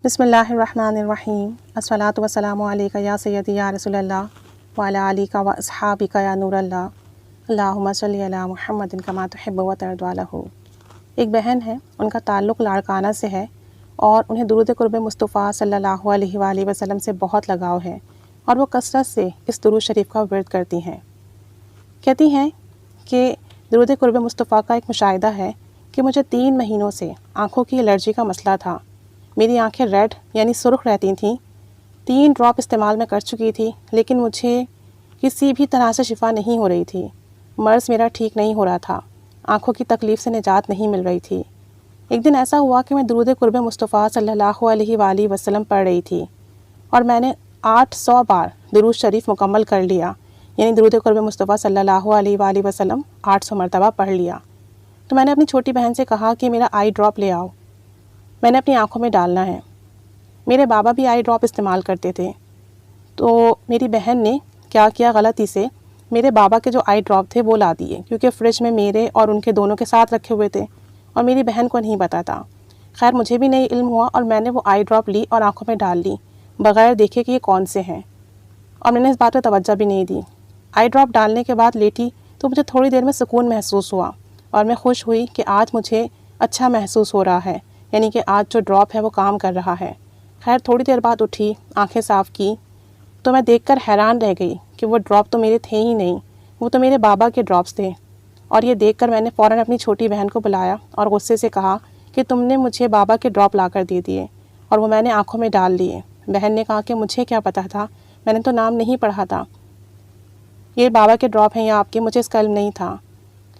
بسم اللہ الرحمن الرحیم الصلاۃ والسلام علیک یا سیدی یا رسول اللہ وعلی آلک و اصحابک یا نور اللہ اللہم صلی علی محمد کما تحب و ترضی عنہ۔ ایک بہن ہے، ان کا تعلق لاڑکانہ سے ہے اور انہیں درود قرب مصطفیٰ صلی اللہ علیہ وآلہ وسلم سے بہت لگاؤ ہے اور وہ کثرت سے اس درود شریف کا ورد کرتی ہیں۔ کہتی ہیں کہ درود قرب مصطفیٰ کا ایک مشاہدہ ہے کہ مجھے 3 مہینوں سے آنکھوں کی الرجی کا مسئلہ تھا۔ میری آنکھیں ریڈ یعنی سرخ رہتی تھیں۔ 3 ڈراپ استعمال میں کر چکی تھی لیکن مجھے کسی بھی طرح سے شفا نہیں ہو رہی تھی۔ مرض میرا ٹھیک نہیں ہو رہا تھا، آنکھوں کی تکلیف سے نجات نہیں مل رہی تھی۔ ایک دن ایسا ہوا کہ میں درود قرب مصطفیٰ صلی اللہ علیہ وآلہ وسلم پڑھ رہی تھی اور میں نے 800 بار درود شریف مکمل کر لیا، یعنی درود قرب مصطفیٰ صلی اللہ علیہ وآلہ وسلم 800 مرتبہ پڑھ لیا۔ تو میں نے اپنی چھوٹی بہن سے کہا کہ میرا آئی ڈراپ لے آؤ، میں نے اپنی آنکھوں میں ڈالنا ہے۔ میرے بابا بھی آئی ڈراپ استعمال کرتے تھے، تو میری بہن نے کیا کیا غلطی سے میرے بابا کے جو آئی ڈراپ تھے وہ لا دیے، کیونکہ فریج میں میرے اور ان کے دونوں کے ساتھ رکھے ہوئے تھے اور میری بہن کو نہیں پتا تھا۔ خیر مجھے بھی نہیں علم ہوا اور میں نے وہ آئی ڈراپ لی اور آنکھوں میں ڈال لی بغیر دیکھے کہ یہ کون سے ہیں، اور میں نے اس بات پہ توجہ بھی نہیں دی۔ آئی ڈراپ ڈالنے کے بعد لیٹی تو مجھے تھوڑی دیر میں سکون محسوس ہوا اور میں خوش ہوئی کہ آج مجھے اچھا محسوس ہو رہا ہے، یعنی کہ آج جو ڈراپ ہے وہ کام کر رہا ہے۔ خیر تھوڑی دیر بعد اٹھی، آنکھیں صاف کی تو میں دیکھ کر حیران رہ گئی کہ وہ ڈراپ تو میرے تھے ہی نہیں، وہ تو میرے بابا کے ڈراپس تھے۔ اور یہ دیکھ کر میں نے فوراً اپنی چھوٹی بہن کو بلایا اور غصے سے کہا کہ تم نے مجھے بابا کے ڈراپ لا کر دے دیے اور وہ میں نے آنکھوں میں ڈال لیے۔ بہن نے کہا کہ مجھے کیا پتہ تھا، میں نے تو نام نہیں پڑھا تھا، یہ بابا کے ڈراپ ہیں یا آپ کے، مجھے اس کا علم نہیں تھا۔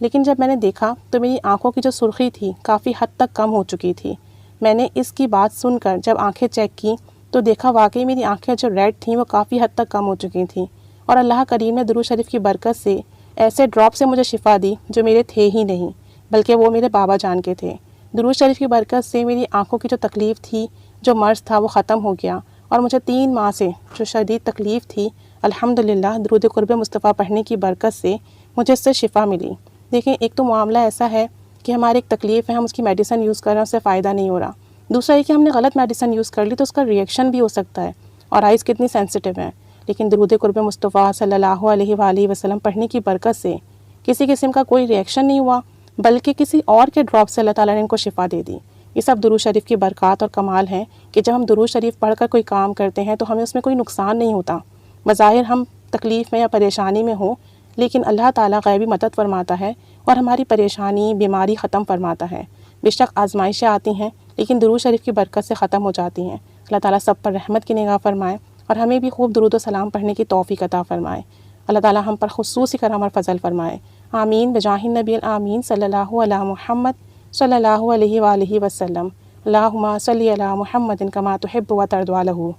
لیکن جب میں نے دیکھا تو میری آنکھوں کی جو سرخی تھی کافی حد تک کم ہو چکی تھی۔ میں نے اس کی بات سن کر جب آنکھیں چیک کی تو دیکھا واقعی میری آنکھیں جو ریڈ تھیں وہ کافی حد تک کم ہو چکی تھیں، اور اللہ کریم نے درود شریف کی برکت سے ایسے ڈراپ سے مجھے شفا دی جو میرے تھے ہی نہیں، بلکہ وہ میرے بابا جان کے تھے۔ درود شریف کی برکت سے میری آنکھوں کی جو تکلیف تھی، جو مرض تھا وہ ختم ہو گیا، اور مجھے 3 ماہ سے جو شدید تکلیف تھی الحمدللہ درود قرب مصطفیٰ پڑھنے کی برکت سے مجھے اس سے شفا ملی۔ دیکھیں ایک تو معاملہ ایسا ہے کہ ہماری ایک تکلیف ہے، ہم اس کی میڈیسن یوز کر رہے ہیں، اس سے فائدہ نہیں ہو رہا۔ دوسرا یہ کہ ہم نے غلط میڈیسن یوز کر لی تو اس کا ریئیکشن بھی ہو سکتا ہے، اور آئز کتنی سینسٹیو ہیں۔ لیکن درود قرب مصطفیٰ صلی اللہ علیہ وآلہ وسلم پڑھنے کی برکت سے کسی قسم کا کوئی ریئیکشن نہیں ہوا، بلکہ کسی اور کے ڈراپ سے اللہ تعالیٰ نے ان کو شفا دے دی۔ یہ سب درود شریف کی برکات اور کمال ہیں کہ جب ہم درود شریف پڑھ کر کوئی کام کرتے ہیں تو ہمیں اس میں کوئی نقصان نہیں ہوتا۔ بظاہر ہم تکلیف میں یا پریشانی میں ہوں، لیکن اللہ تعالیٰ غیبی مدد فرماتا ہے اور ہماری پریشانی بیماری ختم فرماتا ہے۔ بے شک آزمائشیں آتی ہیں لیکن درود شریف کی برکت سے ختم ہو جاتی ہیں۔ اللہ تعالیٰ سب پر رحمت کی نگاہ فرمائے اور ہمیں بھی خوب درود و سلام پڑھنے کی توفیق عطا فرمائے۔ اللہ تعالیٰ ہم پر خصوصی کرم اور فضل فرمائے۔ آمین بجاہ النبی الآمین صلی اللہ علیہ محمد صلی اللہ علیہ وآلہ وسلم۔ اللہم صلی علی محمد کما تحب و ترضی عنہ۔